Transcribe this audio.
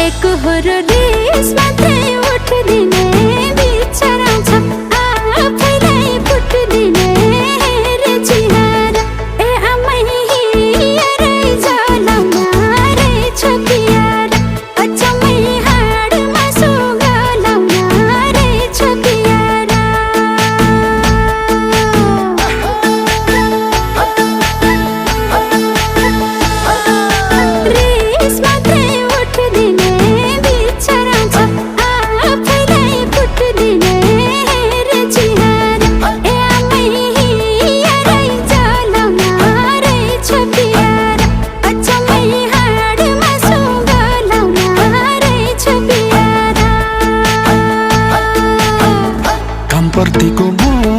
एकहोरो रिस मात्रै उठ्दिने बिचरा छ आफैलाई फुट्दिने रे चिहार ए आमै हिँडै जलाउन रहेछ प्यार अचम्मै हाडमा सुगलाउन रहेछ प्यार रिस मात्रै उठ्दिने बिचरा छ आफैलाई फुट्दिने रे चिहार ए आमै हिँडै जलाउन रहेछ प्यार अचम्मै हाडमा सुगलाउन रहेछ प्यार कामप्रतिको मोह